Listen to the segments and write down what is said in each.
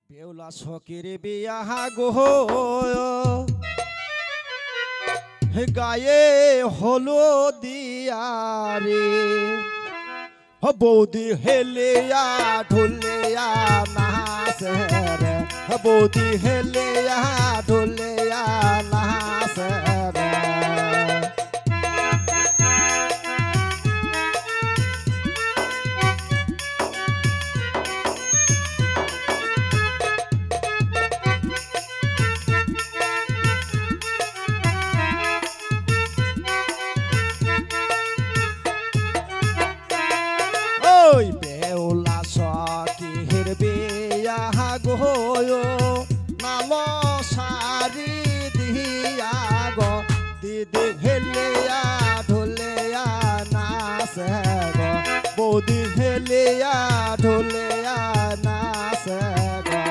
বেউলা সকের বিয়াহা গো গায়ে হলো দিয়ারে বৌদি হেলিয়া ঢুলিয়া নাচে রে বৌদি হেলিয়া ঢুলিয়া নাচে রে ওই বেউলা সখীর বিয়াহা গো নাল সারি দিয়া গো দিদি হেলিয়া ঢুলিয়া নাচে গো বৌদি হেলিয়া ঢুলিয়া নাচে গো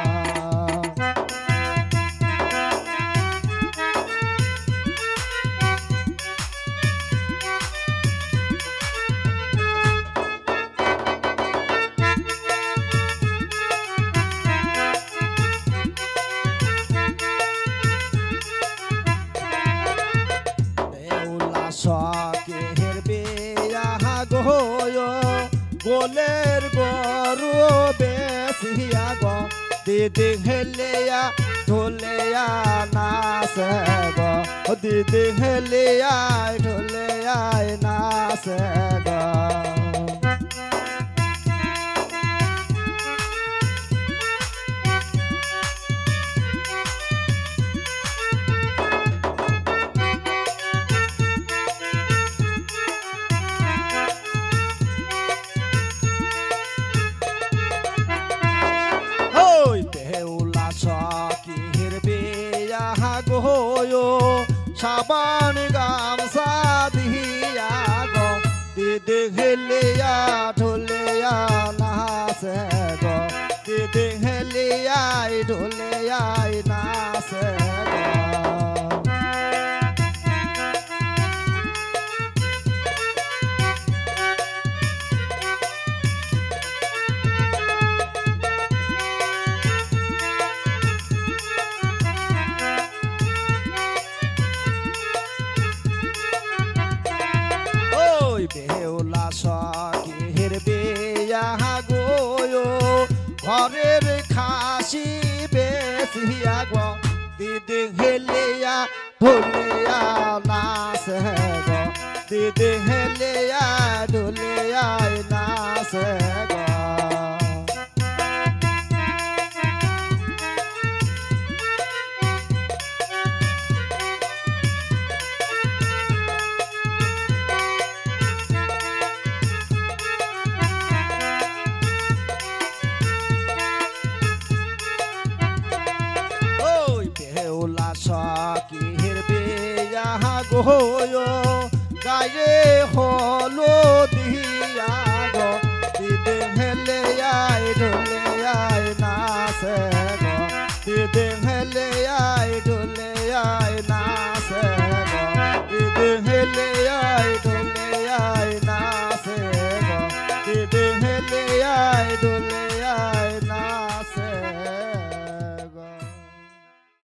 সখীর বিয়াহা গো গোলের গরু বেশিয়া গো দিদি হেলিয়া ঢুলিয়া নাচে গো দিদি হেলিয়া ঢুলিয়া নাচে গো সখীর বিয়াহা গো সাবান গামছা দিয়া গো দিদি হেলিয়া ঢুলিয়া নাচে গো দিদি হেলিয়া ঢুলিয়া নাচে গো বেউলা সখীর বিয়াহা গো ঘরের খাসি বেশিয়া গো দিদি হেলিয়া ঢুলিয়া নাচে গো দিদি হেলিয়া ঢুলিয়া নাচে গো সখীর বিয়াহা গো গায়ে হলো